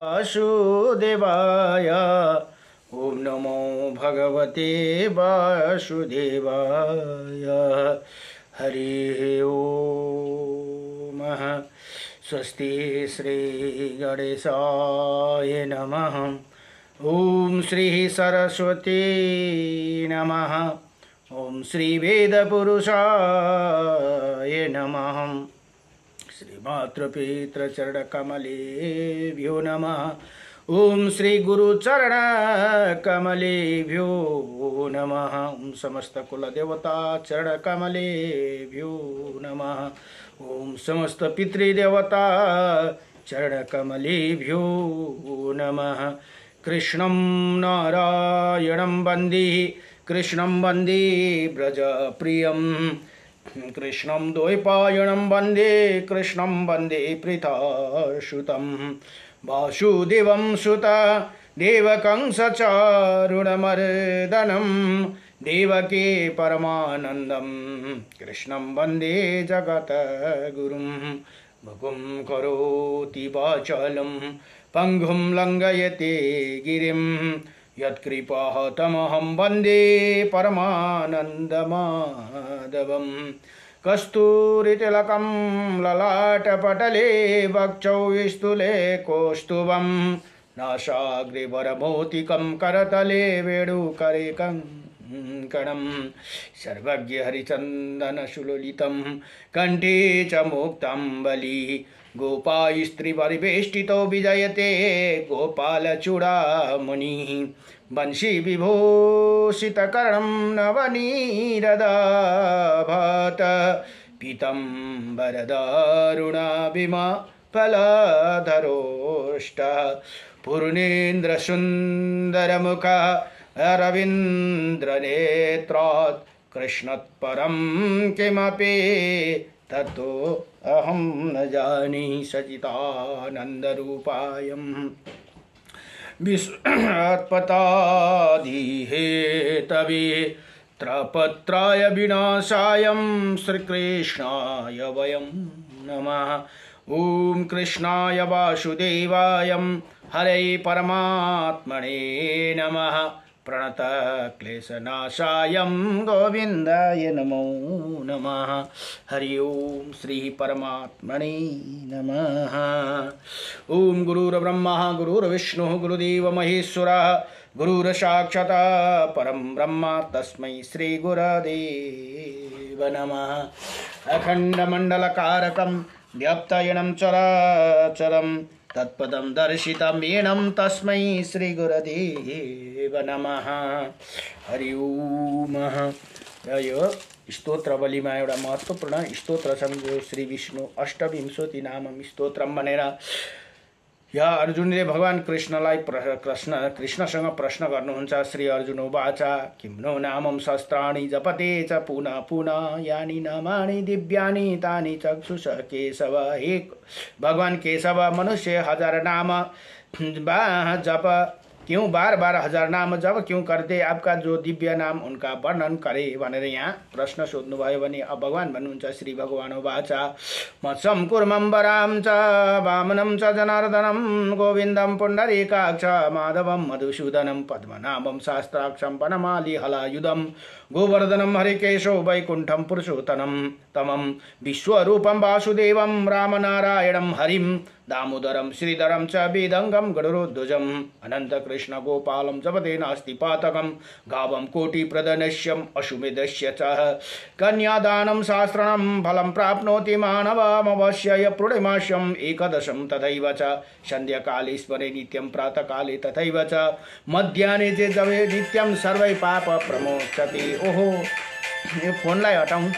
वासुदेवाय ओम नमो भगवते वासुदेवाय। हरि ओम। स्वस्ति श्री गणेशाय नमः। ओम श्री सरस्वती नमः। ओम श्री वेदपुरुषाय नमः। श्री मातृपितृचरणकमलेभ्यो नमः। ओम श्री गुरुचरणकमलेभ्यो नमः। ओम समस्त कुलदेवता चरणकमलेभ्यो नमः। ओम समस्त पितृदेवता चरणकमलेभ्यो नमः। कृष्णं नारायणं वन्दे कृष्णं वन्दे व्रजप्रियं कृष्णं द्वैपायनं वन्दे कृष्णं वन्दे प्रीतासुतं वासुदेवं सुतं देवकं सचारुणमर्दनं देवकी परमानन्दं कृष्णं वन्दे जगद्गुरुं। भुवं करोति वाचालं पंगुं लंघयते गिरिं यत्कृपातमहं वन्दे परमानन्दमाधवं। कस्तूरितिलकं ललाटपटले वक्षौ स्थूले कौस्तुभं नासाग्रे करतले वेणुकरे कणं सर्वज्ञ हरिचन्दनसुललितं कंठे च मुक्ताम्बली गोपास्त्रीपरिवेष्टितो विजयते गोपालचूडामणिः वंशी विभूषितकर्णं नवनीरदाभात पीतम्बरदारुणाभिमफलधरोष्टः पूर्णेन्द्रसुन्दरमुखः अरविन्द्रनेत्रात् कृष्णात्परं किमपि ततो अहं न जाने। सच्चिदानन्दरूपायं विश्वोत्पत्त्यादिहेतवे त्रपत्राय विनाशायं श्रीकृष्णाय वयं नमः। ओम कृष्णाय वासुदेवाय हरे परमात्मने नमः। प्रणत क्लेशनाशाय गोविंदाय नमो नमः। हरि ओम श्री परमात्मने नमः। ओम गुरुर्ब्रह्मा गुरुर्विष्णु गुरुदेव महेश्वरः गुरुर्साक्षात् परं ब्रह्म तस्मै श्री गुरुदेव नमः। अखंडमंडलकारकं व्याप्तयनं चराचरं तत्पदं दर्शितं येनं तस्मै श्री गुरुदेव नमः। हरि ओम। यो स्तोत्रबलीमा एउटा महत्त्वपूर्ण स्तोत्र छन् जो श्री विष्णु अष्टविंशति नामम स्तोत्रम भनेर या अर्जुनले भगवान कृष्णलाई कृष्णसँग प्रश्न गर्नुहुन्छ। श्री अर्जुन उवाच किं नो नामं शस्त्राणि जपते च पुनः पुनः यानि नामानि दिव्यानि तानि चक्षुष केशव। हे भगवान केशव, मनुष्य हजार नाम जप क्यों बार बार हजार नाम जप क्यों करते, आपका जो दिव्य नाम उनका वर्णन करे भनेर यहाँ प्रश्न सोध्नुभयो भने अब भगवान भन्नुहुन्छ श्री भगवान उवाच मत्सं कुर्मं वरां च वामनं च जनार्दनं गोविन्दं पुण्डरीकाक्ष माधवं मधुसूदनं पद्मनाभं शास्त्राक्षं वनमाली हलायुधं गोवर्धनं हरिकेशो वैकुण्ठं पुरुषोत्तमं तमं विश्वरूपं वासुदेवं रामनारायणं हरिं दामोदरं श्रीधरं च वेदंगं गरुड़ध्वजम् अनंत कृष्ण गोपालं जपते नास्ति पातकं गावं कोटिप्रदनश्यम् अश्वमेधस्य च कन्यादानं शास्त्रं फलं प्राप्नोति मानवमवश्य पूर्णिमास्यम् एकदशं तथैव च संध्याकाले स्मरे नित्यं प्रातःकाले तथैव च मध्याह्ने च जपे नित्यं सर्वै पाप प्रमोचति। ओहो यो फोनलाई हटाउँ।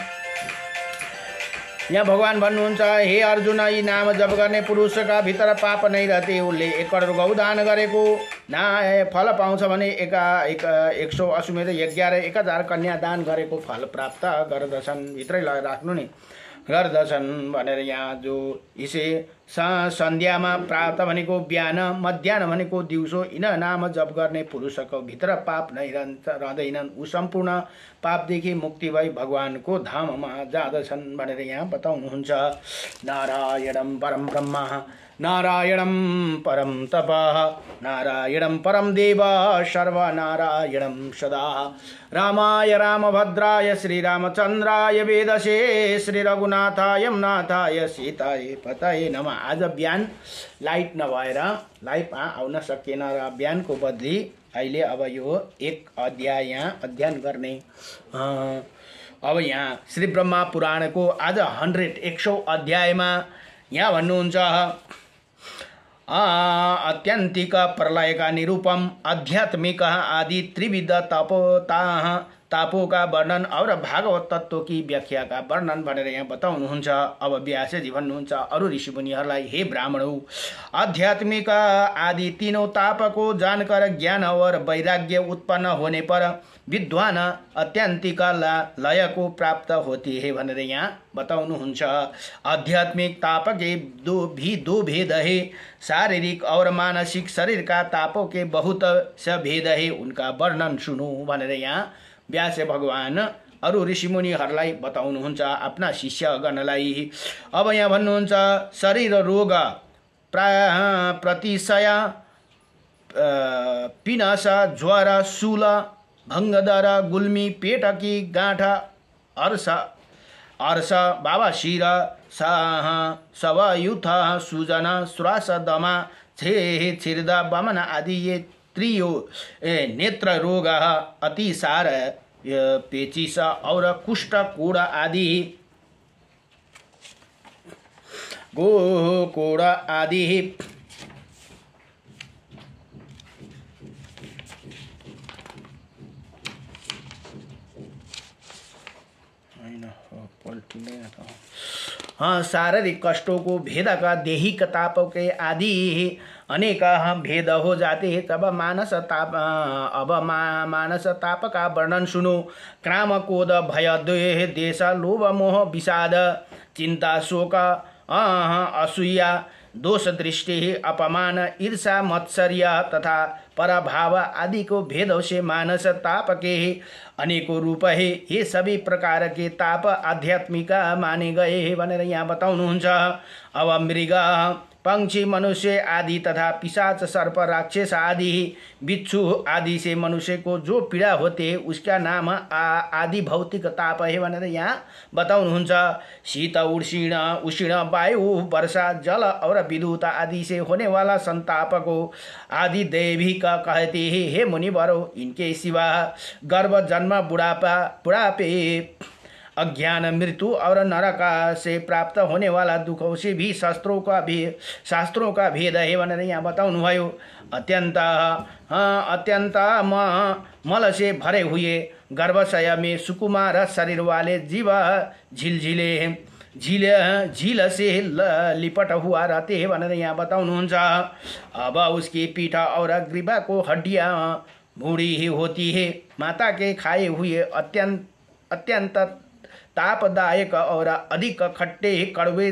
यहाँ भगवान भन्नुहुन्छ हे अर्जुन, यी नाम जप गर्ने पुरुषका भित्र पाप नै रहते। उसले 1 करोड गौदान गरेको ना फल पाउँछ भने 100 अश्वमेध यज्ञ र 1000 कन्या दान गरेको फल प्राप्त गर्दछन्। भित्रै राख्नु नि गर्दछन् भनेर यहाँ जो इसे सन्ध्यामा प्रात भनेको बिहान, मध्याह्न भनेको दिउँसो, यिन नाम जप गर्ने पुरुषको भित्र पाप नै रहँदैनन्। ऊ सम्पूर्ण पापदेखि मुक्ति भई भगवानको धाममा जाँदछन् भनेर यहाँ बताउनुहुन्छ। नारायणं परम ब्रह्म नारायणं परं तपः नारायणं परं देव सर्वनारायणं सदा रामाय रामभद्राय श्रीरामचन्द्राय वेदसे श्रीरघुनाथाय नाथाय सीताय पतये नमः। आज बिहान लाइट नभएर लाइभमा आउन सकेन र बिहानको बदली अहिले अब यो एक अध्याय यहाँ अध्ययन गर्ने। अब यहाँ श्री ब्रह्मा पुराणको आज 100 अध्यायमा यहाँ भन्नुहुन्छ आत्यन्तिक प्रलयका निरूपम आध्यात्मिक आदि त्रिविध तापों का वर्णन और भागवत तत्व की व्याख्या का वर्णन भनेर यहाँ बताउनुहुन्छ। अब व्यासजी भन्नुहुन्छ अरु ऋषि मुनिहरूलाई, हे ब्राह्मणौ, आध्यात्मिक आदि तीनों ताप को जानकर ज्ञान और वैराग्य उत्पन्न होने पर विद्वान अत्यंतिक लय को प्राप्त होती है भनेर यहाँ बताउनुहुन्छ। आध्यात्मिक ताप के दो भेद है, शारीरिक और मानसिक। शरीर का तापों के बहुत से भेद है, उनका वर्णन सुनो भनेर यहाँ व्यास भगवान अरु ऋषि मुनिहरूलाई बताउनुहुन्छ आफ्ना शिष्यगणलाई। अब यहाँ भन्नुहुन्छ शरीर रोग प्रतिशय पिनास ज्वर शूल भङ्गदर गुल्मी पेट की गाँठा अर्श बाबाशिर सवयुथ सुजन श्वास दमा छे छिर्दा वमन आदि ये त्रियो नेत्र रोग अतिसार पेचिस और कुष्ठ कोड़ आदि कोड़ आदि शारीरिक कष्टों को भेद का देहिक तापों के आदि अनेक भेद हो जाते हैं। तब मानस ताप का वर्णन सुनो। क्राम क्रोध भय द्वेह देश लोभ मोह विषाद चिंता शोक असूया दोष दृष्टि अपमान ईर्षा मत्सर्य तथा पराभाव आदि को भेदों से मानस ताप के अनेकों रूप है। ये सभी प्रकार के ताप आध्यात्मिक माने गए हैं भनेर यहाँ बताउनुहुन्छ। अब मृग पंक्षी मनुष्य आदि तथा पिशाच सर्प राक्षस आदि बिच्छू आदि से मनुष्य को जो पीड़ा होते है उसका नाम आदि भौतिक ताप है भनेर यहाँ बताउनुहुन्छ। शीत उष्ण वायु वर्षा जल और विद्युत आदि से होने वाला संताप को आदि दैविक कहते हैं। हे मुनिवरों, इनके सिवा गर्भ जन्म बुढ़ापे अज्ञान मृत्यु और नरक से प्राप्त होने वाला दुखों से भी शास्त्रों का भेद है भनेर यहाँ बताउनु भयो। अत्यंत मल से भरे हुए गर्भाशय में सुकुमार शरीर वाले जीव झील से लिपट हुआ रहते हैं भनेर यहाँ बताउनुहुन्छ। अब उसकी पीठ और ग्रीवा को हड्डियाँ बूढ़ी ही होती है। माता के खाए हुए अत्यंत तापदायक और अधिक खट्टे कड़वे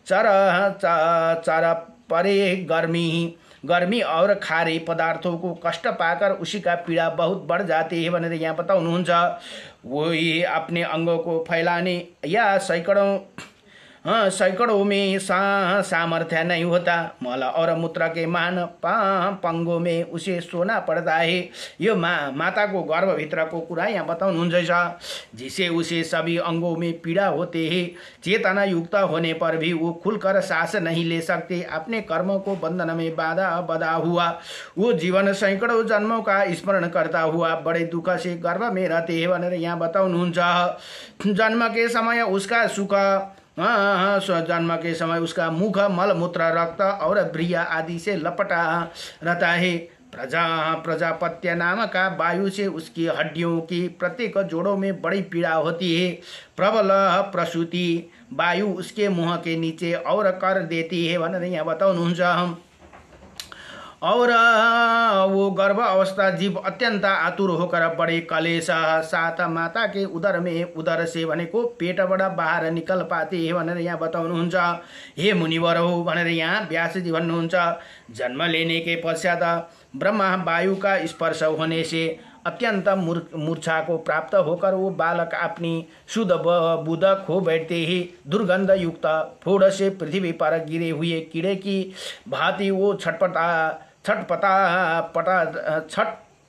चर परे गर्मी और खारे पदार्थों को कष्ट पाकर उसी का पीड़ा बहुत बढ़ जाती है भनेर यहाँ बताउनुहुन्छ। वही अपने अंगों को फैलाने या सैकड़ों में सामर्थ्य नहीं होता। मल और मूत्र के मान पंगों में उसे सोना पड़ता है। यो माता को गर्भभित्र को कुरा यहाँ बताउनुहुन्छ। जिसे उसे सभी अंगों में पीड़ा होते हैं। चेतना युक्त होने पर भी वो खुलकर सांस नहीं ले सकते। अपने कर्मों को बंधन में बधा हुआ वो जीवन सैकड़ों जन्मों का स्मरण करता हुआ बड़े दुख से गर्भ में रहते हैं भनेर यहाँ बताउनुहुन्छ। जन्म के समय उसका सुख जन्म के समय उसका मुख मल मूत्र रक्त और ब्रिय आदि से लपटा रहता है। प्रजापत्य नाम का वायु से उसकी हड्डियों की प्रत्येक जोड़ों में बड़ी पीड़ा होती है। प्रबल प्रसूति वायु उसके मुंह के नीचे और कर देती है भनेर यहाँ बताउनुहुन्छ। और वो गर्भ अवस्था जीव अत्यंत आतुर होकर बड़े कलेश साथ माता के उदर से भनेको पेटबाट बाहर निकल पाते हैं भनेर यहाँ बताउनुहुन्छ। हे मुनिवरौ भनेर यहाँ व्यासजी भन्नुहुन्छ। जन्म लेने के पश्चात ब्रह्मा वायु का स्पर्श होने से अत्यंत मूर्छा को प्राप्त होकर वो बालक अपनी शुद्ध बुद्ध खो बैठते ही दुर्गंध युक्त फोड़ से पृथ्वी पर गिरे हुए कीड़े की भांति वो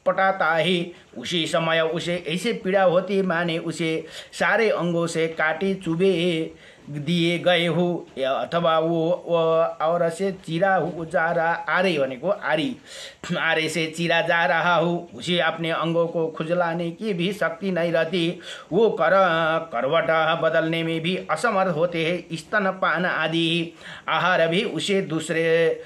छटपटाता ही उसी समय उसे ऐसे पीड़ा होती माने उसे सारे अंगों से काटे चुभे दिए गए हो या अथवा वो और से चिरा जा रहा आरे भनेको आरे से चिरा जा रहा हो उसे अपने अंगों को खुजलाने की भी शक्ति नहीं रहती। वो करवट बदलने में भी असमर्थ होते हैं। स्तनपान आदि आहार भी उसे दूसरे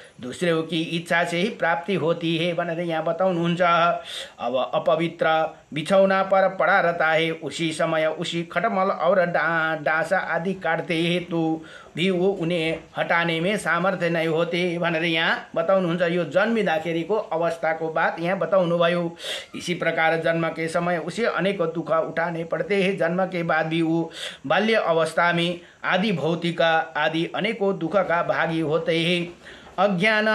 की इच्छा से ही प्राप्ति होती है भनेर यहाँ बताउनुहुन्छ। अब अपवित्र बिछौना पर पड़ा रहता है उसी समय उसी खटमल और डांसा आदि काटते हैं तो भी वो उन्हें हटाने में सामर्थ्य नहीं होते भनेर यहाँ बताउनुहुन्छ। यो जन्मिँदाखेरिको अवस्थाको बात यहाँ बताउनुभयो। इसी प्रकार जन्म के समय उसे अनेक दुख उठाने पड़ते हैं। जन्म के बाद भी वो बाल्य अवस्था में आदि भौतिक आदि अनेकों दुख का भागी होते हैं। अज्ञान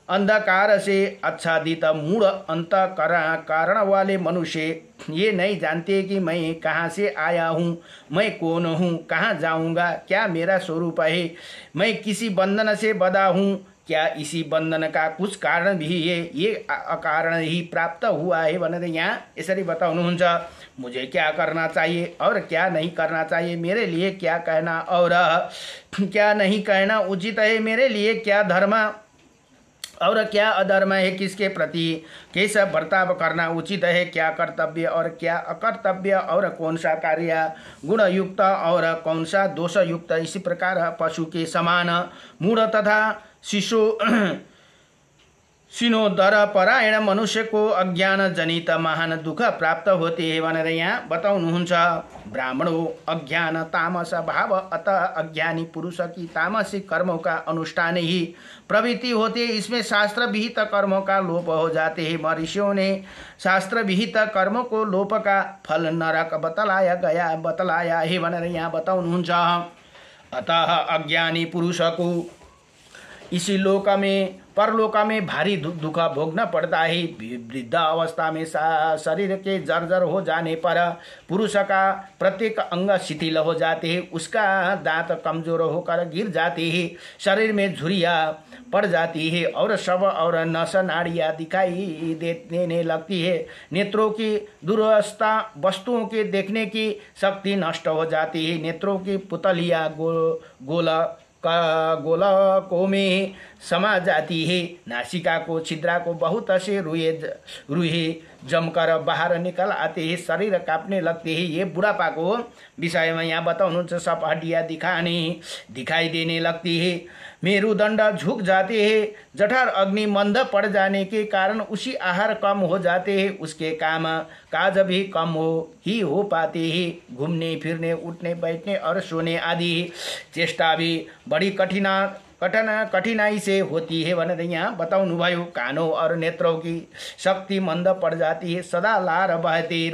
अंधकार से आच्छादित मूढ़ अंतःकरण वाले मनुष्य ये नहीं जानते कि मैं कहाँ से आया हूँ, मैं कौन हूँ, कहाँ जाऊँगा, क्या मेरा स्वरूप है, मैं किसी बंधन से बंधा हूँ, क्या इसी बंधन का कुछ कारण भी है, ये अकारण ही प्राप्त हुआ है भनेर यहाँ यसरी बताउनुहुन्छ। मुझे क्या करना चाहिए और क्या नहीं करना चाहिए, मेरे लिए क्या कहना और क्या नहीं कहना उचित है, मेरे लिए क्या धर्म और क्या अधर्म है, किसके प्रति कैसा बर्ताव करना उचित है, क्या कर्तव्य और क्या अकर्तव्य और कौन सा कार्य गुणयुक्त और कौन सा दोषयुक्त। इसी प्रकार पशु के समान मूढ़ तथा सिनोदर परायण मनुष्य को अज्ञान जनित महान दुख प्राप्त होते हैं भनेर यहाँ बताउनुहुन्छ। ब्राह्मणों अज्ञान तामस भाव अतः अज्ञानी पुरुष की तामसिक कर्मों का अनुष्ठान ही प्रवृत्ति होती है। इसमें शास्त्र विहित कर्मों का लोप हो जाते हैं। महर्षियों ने शास्त्र विहित कर्मों को लोप का फल नरक बतलाया है भनेर यहाँ बताउनुहुन्छ। अतः अज्ञानी पुरुष को इसी लोक में परलोक में भारी दुख भोगना पड़ता है। वृद्ध अवस्था में शरीर के जर्जर हो जाने पर पुरुष का प्रत्येक अंग शिथिल हो जाते हैं, उसका दांत कमजोर होकर गिर जाते हैं, शरीर में झुर्रियाँ पड़ जाती है और शव और नस नाड़ियाँ दिखाई देने लगती है। नेत्रों की दुरवस्था वस्तुओं के देखने की शक्ति नष्ट हो जाती है। नेत्रों की पुतलियाँ गोलकों में समा जाती है। नासिका को छिद्रा को बहुत से रुहे जमकर बाहर निकल आते हैं, शरीर कांपने लगते हैं। ये बुढ़ापा को विषय में यहाँ बताउनुहुन्छ। सब हड्डियाँ दिखाई देने लगती है, मेरुदंड झुक जाते हैं, जठर अग्नि मंद पड़ जाने के कारण उसी आहार कम हो जाते हैं, उसके काम काज भी कम हो पाते हैं। घूमने फिरने उठने बैठने और सोने आदि चेष्टा भी बड़ी कठिनाई से होती है भनेर यहाँ बताउनु भयो। कानों और नेत्रों की शक्ति मंद पड़ जाती है, सदा लार बहते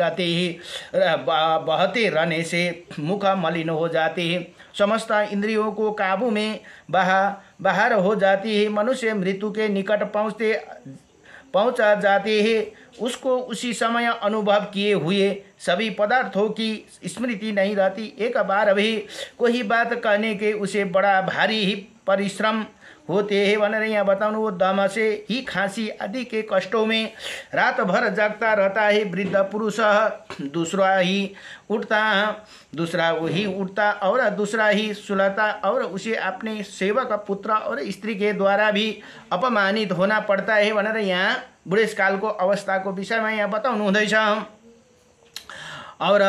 रहने से मुख मलिन हो जाते हैं, समस्त इंद्रियों को काबू में बाहर हो जाती है। मनुष्य मृत्यु के निकट पहुँच जाते हैं, उसको उसी समय अनुभव किए हुए सभी पदार्थों की स्मृति नहीं रहती। एक बार भी कोई बात कहने के उसे बड़ा भारी ही परिश्रम होते हैं भनेर यहाँ बताउनु। वो दम से ही खांसी आदि के कष्टों में रात भर जागता रहता है। वृद्ध पुरुष दूसरा ही उठता और दूसरा ही सुलाता और उसे अपने सेवक पुत्र और स्त्री के द्वारा भी अपमानित होना पड़ता है भनेर यहाँ बुढेसकाल को अवस्था को विषय में यहाँ बताउनु हुँदैछ। और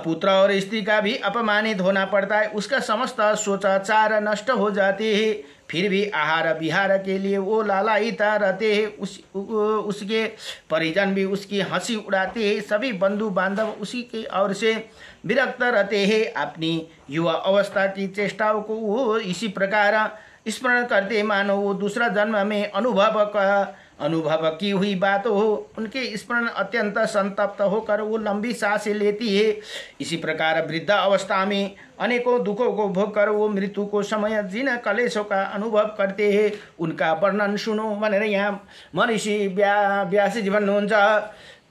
पुत्र और स्त्री का भी अपमानित होना पड़ता है, उसका समस्त सोचाचार नष्ट हो जाते हैं। फिर भी आहार विहार के लिए वो लालायिता रहते हैं, उसके परिजन भी उसकी हंसी उड़ाते हैं, सभी बंधु बांधव उसी के ओर से विरक्त रहते हैं। अपनी युवा अवस्था की चेष्टाओं को वो इसी प्रकार स्मरण करते मानो वो दूसरा जन्म में अनुभव की हुई बात हो, उनके स्मरण अत्यंत संतप्त होकर वो लंबी सांसें लेती है। इसी प्रकार वृद्ध अवस्था में अनेकों दुखों को भोग कर वो मृत्यु को समय जिन कलेशों का अनुभव करते हैं उनका वर्णन सुनो भनेर यहाँ महर्षि व्यास जी भन्नुहुन्छ।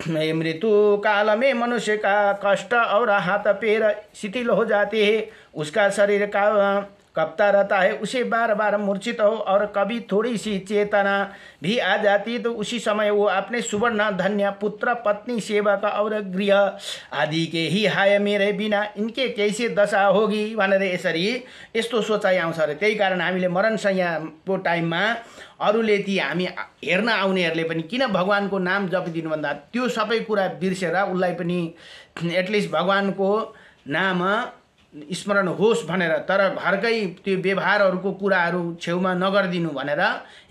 मृत्यु काल में मनुष्य का कष्ट और हाथ पैर शिथिल हो जाते हैं, उसका शरीर का कपता रहता है, उसे बार बार मूर्छित हो और कभी थोड़ी सी चेतना भी आ जाती तो उसी समय वो अपने सुवर्ण धन्य पुत्र पत्नी सेवक और गृह आदि के ही हाय मेरे बिना इनके कैसे दशा होगी भनेर यसरी यस्तो सोचाइ आउँछ अरे। त्यही कारण हामीले मरण संज्ञाको टाइममा अरूले ती हामी हेर्न आउनेहरूले पनि किन भगवानको नाम जपिदिनु भन्दा त्यो सबै कुरा बिर्सेर उसलाई पनि एटलिस्ट भगवानको नाम स्मरण होस् भनेर, तर घरकै त्यो व्यवहारहरूको कुराहरू छेउमा नगरिदिनु भनेर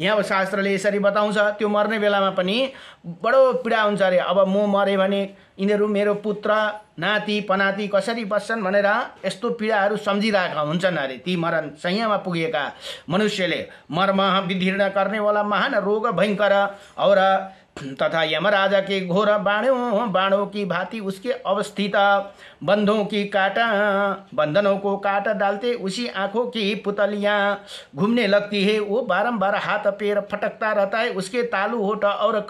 यहाँ शास्त्रले यसरी बताउँछ। त्यो मर्ने बेलामा पनि बडो पीडा हुन्छ अरे। अब म मरे भने यिनीहरू मेरो पुत्र नाति पनाति कसरी बस्छन् भनेर यस्तो पीडाहरू सम्झिरहेका हुन्छन् अरे ती मरण संज्ञामा पुगेका मनुष्यले। मर्म विदीर्ण करनेवाला महान रोग भयंकर और तथा यमराजा के घोर बाणों की भांति उसके अवस्थित बंधों को काट डालते उसी आंखों की पुतलियां घूमने लगती है। वो बारंबार हाथ पैर फटकता रहता है, उसके तालू होठ और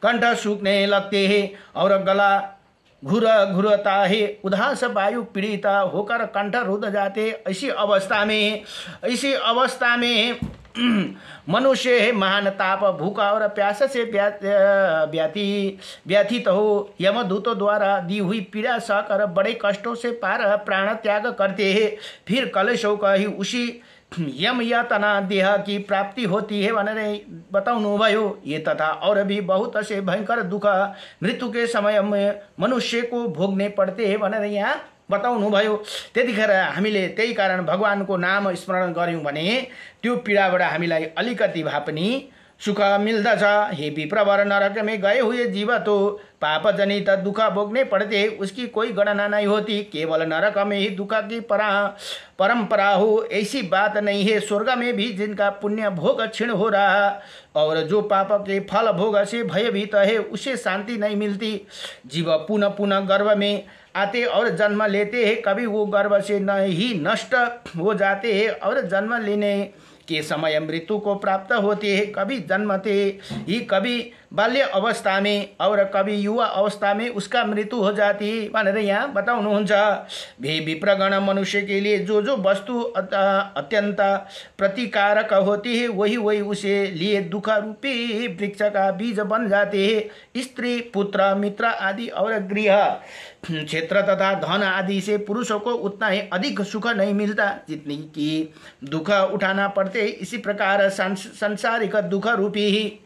कंठ सूखने लगते हैं और गला घुरता है, उदास वायु पीड़िता होकर कंठ रुध जाते। ऐसी अवस्था में मनुष्य महान ताप भूखा और प्यास से व्यथित हो यमदूतों द्वारा दी हुई पीड़ा सहकर बड़े कष्टों से प्राण त्याग करते हैं। फिर कलेशों का ही उसी यम यातना देह की प्राप्ति होती है भनेर बताउनु भयो। ये तथा और भी बहुत से भयंकर दुख मृत्यु के समय में मनुष्य को भोग्ने पड़ते हैं भनेर यहाँ बताउनु भयो। त्यतिखेर हामीले त्यही कारण भगवानको नाम स्मरण गर्यौं भने त्यो पीडाबाट हामीलाई अलिकति भए पनि सुख मिल्दछ। हे विप्रवर, नरक में गए हुए जीव तो पाप जनित दुख भोगने पड़ते, उसकी कोई गणना नहीं होती। केवल नरक में ही दुख की परंपरा हो ऐसी बात नहीं है। स्वर्ग में भी जिनका पुण्य भोग क्षीण हो रहा और जो पाप के फल भोग से भयभीत है उसे शांति नहीं मिलती। जीव पुनः पुनः गर्भ में आते और जन्म लेते हैं, कभी वो गर्भ से नहीं नष्ट हो जाते हैं और जन्म लेने के समय मृत्यु को प्राप्त होते हैं। कभी जन्मते ही कभी बाल्य अवस्था में और कभी युवा अवस्था में उसका मृत्यु हो जाती है भनेर यहाँ बताउनुहुन्छ। वे विप्रगण मनुष्य के लिए जो वस्तु अत्यंत प्रतिकारक होती है वही उसे लिए दुख रूपी वृक्ष का बीज बन जाते हैं। स्त्री पुत्र मित्र आदि और गृह क्षेत्र तथा धन आदि से पुरुषों को उतना ही अधिक सुख नहीं मिलता जितनी की दुख उठाना पड़ते। इसी प्रकार सांसारिक दुख रूपी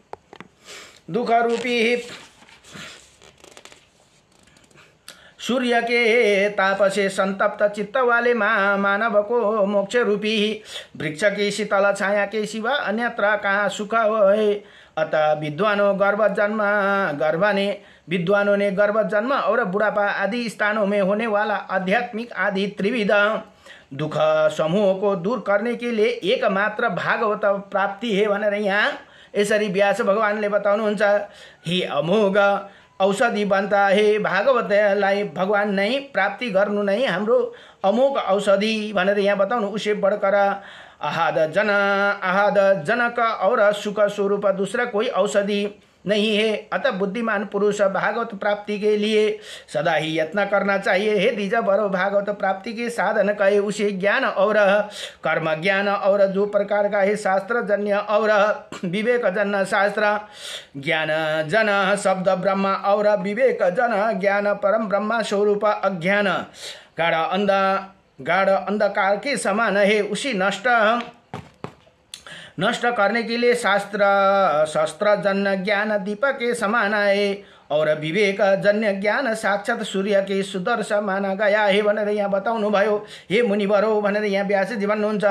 सूर्य के ताप से संतप्त चित्त वाले मानव को मोक्ष रूपी वृक्ष की शीतल छाया के सिवा अन्यत्र कहाँ सुख है। अतः विद्वानों ने गर्भ जन्म और बुढ़ापा आदि स्थानों में होने वाला आध्यात्मिक आदि त्रिविध दुख समूहों को दूर करने के लिए एकमात्र भागवत प्राप्ति है भनेर यहाँ यसरी व्यास भगवानले बताउनुहुन्छ। ही अमोघ औषधि बन्ता है, भागवतलाई भगवान नै प्राप्ति गर्नु नै हाम्रो अमोघ औषधि भनेर यहाँ बताउनु। उसे बढ़कर आहाद जनक और सुख स्वरूप दूसरा कोई औषधि नहीं है। अतः बुद्धिमान पुरुष भागवत प्राप्ति के लिए सदा ही यत्न करना चाहिए। हे द्विज बरो, भागवत प्राप्ति के साधन कहे उसे ज्ञान और कर्म ज्ञान और जो प्रकार का है शास्त्र जन्य और विवेक जन शास्त्र ज्ञान जन शब्द ब्रह्म और विवेक जन ज्ञान परम ब्रह्म स्वरूप अज्ञान गाढ़ अंधकार के समान है। उसी नष्ट करने के लिए शस्त्र जन्य ज्ञान दीपक के समान है और विवेक जन्य ज्ञान साक्षात सूर्य के सुदर्श माना गया है भनेर यहाँ बताउनु भयो। हे मुनिवरो भनेर यहाँ व्यास जी भन्नुहुन्छ।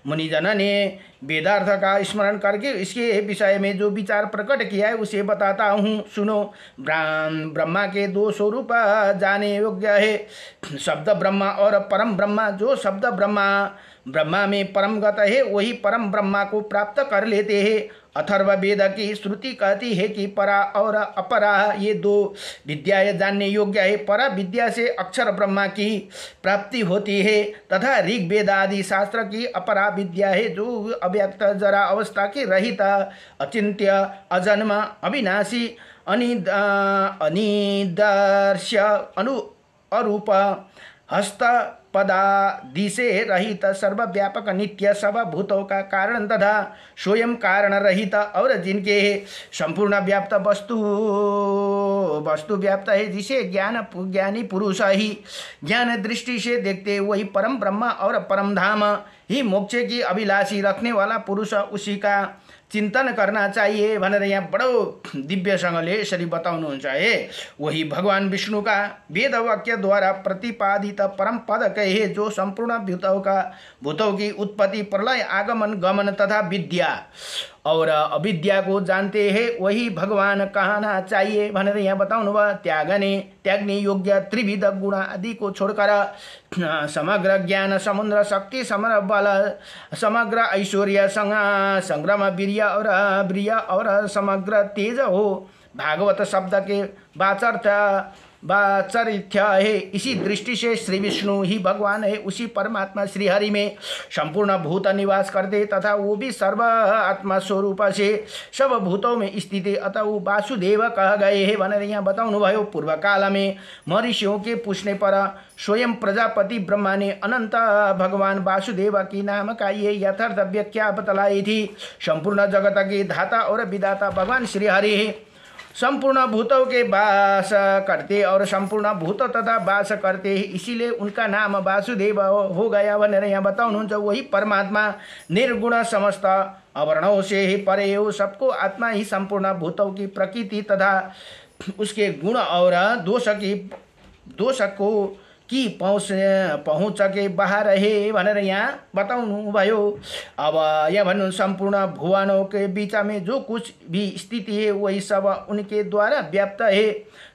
मुनिजन ने वेदार्थ का स्मरण करके इसके विषय में जो विचार प्रकट किया है उसे बताता हूँ, सुनो। ब्रह्मा के दो स्वरूप जाने योग्य है, शब्द ब्रह्मा और परम ब्रह्मा। जो शब्द ब्रह्मा में परम गत है वही परम ब्रह्मा को प्राप्त कर लेते हैं अथर्ववेद की श्रुति कहती है कि परा और अपरा ये दो विद्याएं जानने योग्य है। परा विद्या से अक्षर ब्रह्मा की प्राप्ति होती है तथा ऋग्वेद आदि शास्त्र की अपरा विद्या है जो अव्यक्त जरा अवस्था की रहित अचिंत्य अजन्म अविनाशी अनिदर्श्य अरूप हस्त पदादि से रहित सर्वव्यापक नित्य सब भूतों का कारण तथा स्वयं कारण रहित और जिनके संपूर्ण व्याप्त वस्तु व्याप्त है, जिसे ज्ञानी पुरुष ही ज्ञान दृष्टि से देखते वही परम ब्रह्म और परम धाम ही मोक्ष की अभिलाषी रखने वाला पुरुष उसी का चिंतन करना चाहिए भनेर यहाँ बडो दिव्यसँगले यसरी बताउनुहुन्छ है। वही भगवान विष्णु का वेद वाक्य द्वारा प्रतिपादित परम पद कहे जो संपूर्ण भूतों की उत्पत्ति प्रलय आगमन गमन तथा विद्या और अविद्या को जानते हैं वही भगवान कहना चाहिए भनेर यहाँ बताउनु भयो। त्याग्ने योग्य त्रिविध गुण आदि को छोड़कर समग्र ज्ञान समुद्र शक्ति समग्र बल समग्र ऐश्वर्य संग्राम वीर्य और समग्र तेज हो। भागवत शब्द के वाचरित्य है। इसी दृष्टि से श्री विष्णु ही भगवान है। उसी परमात्मा श्री हरि में संपूर्ण भूत निवास करते तथा वो भी सर्व आत्मा स्वरूप से सब भूतों में स्थित है, अतः वो वासुदेव कह गए हैं भनेर यहाँ बताउनु भयो। पूर्व काल में महर्षियों के पूछने पर स्वयं प्रजापति ब्रह्मा ने अनंत भगवान वासुदेव की नाम का ये यथार्थ व्याख्या बतलाई थी। संपूर्ण जगत के धाता और विधाता भगवान श्री हरि है। संपूर्ण भूतों के वास करते और संपूर्ण भूत तथा वास करते हैं, इसीलिए उनका नाम वासुदेव हो गया भनेर यहाँ बताउनुहुन्छ। वही परमात्मा निर्गुण समस्त अवर्णों से ही परे हो। सबको आत्मा ही संपूर्ण भूतों की प्रकृति तथा उसके गुण और दोष को की पहुँच के बाहर है भनेर यहाँ बताउनु भयो। अब यहाँ भन्नु संपूर्ण भुवनों के बीच में जो कुछ भी स्थिति है वही सब उनके द्वारा व्याप्त है।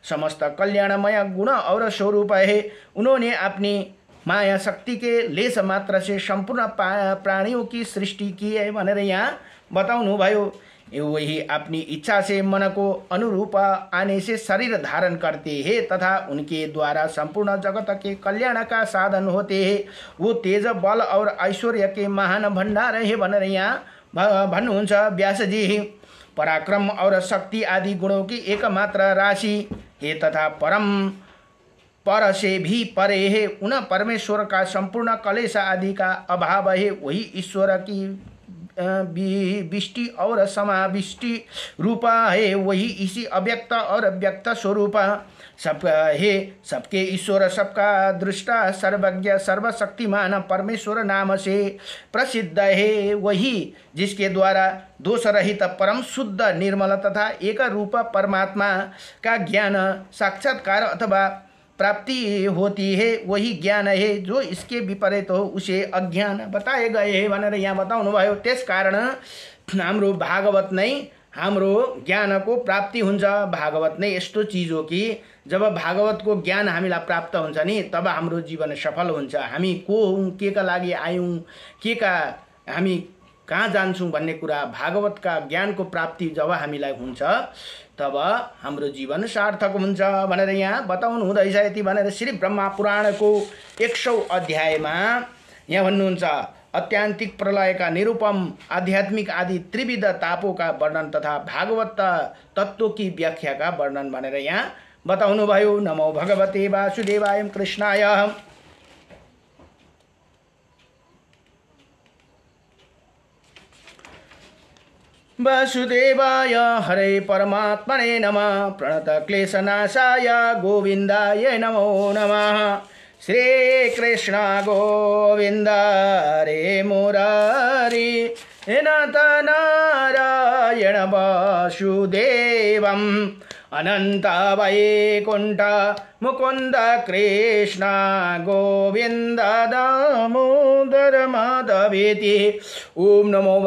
समस्त कल्याणमय गुण और स्वरूप है। उन्होंने अपनी माया शक्ति के लेस मात्र से संपूर्ण प्राणियों की सृष्टि की है भनेर यहाँ बताउनु भयो। वही अपनी इच्छा से मन को अनुरूप आने से शरीर धारण करते हैं तथा उनके द्वारा संपूर्ण जगत के कल्याण का साधन होते हैं। वो तेज बल और ऐश्वर्य के महान भंडार है भनेर यहाँ भन्नुहुन्छ व्यास जी। पराक्रम और शक्ति आदि गुणों की एकमात्र राशि है तथा पर से भी परे है। उन परमेश्वर का संपूर्ण कलेश आदि का अभाव है। वही ईश्वर की विष्टि और समाविष्टि रूपा है। वही इसी अव्यक्त और व्यक्त स्वरूप सब है। सबके ईश्वर सबका दृष्टा सर्वज्ञ सर्वशक्तिमान परमेश्वर नाम से प्रसिद्ध है। वही जिसके द्वारा दोष रहित परम शुद्ध निर्मल तथा एक रूप परमात्मा का ज्ञान साक्षात्कार अथवा प्राप्ति होती है। वही ज्ञान है। जो इसके विपरीत हो उसे अज्ञान बताए गए हैं भनेर यहाँ बताउनु भयो। त्यस कारण हाम्रो भागवत नै हाम्रो ज्ञान को प्राप्ति हुन्छ। भागवत नै यस्तो चीज हो कि जब भागवत को ज्ञान हामीलाई प्राप्त हुन्छ नि तब हाम्रो जीवन सफल हुन्छ। हामी को हौं, के का लागि आयौं, के का हामी कहाँ जान्छौं भन्ने कुरा भागवत का ज्ञान को प्राप्ति जब हामीलाई हुन्छ तब हाम्रो जीवन सार्थक हुन्छ भनेर यहाँ बताउनु हुँदैछ। यति भनेर श्री ब्रह्मा पुराण को 100 अध्यायमा यहाँ भन्नुहुन्छ अत्यान्तिक प्रलय का निरूपम आध्यात्मिक आदि त्रिविध तापों का वर्णन तथा भागवत तत्व की व्याख्या का वर्णन भनेर यहाँ बताउनु भयो। नमो भगवते वासुदेवाय कृष्णाय। वासुदेवाय हरे परमात्मने नमः। प्रणत क्लेशनाशाय गोविंदाय नमो नमः। श्री कृष्ण गोविंद हरे मुरारी नाथ नारायण वासुदेवम् अनंत वैकुंठ मुकुंद कृष्ण गोविंद दामोदर माधवेति। ओम नमो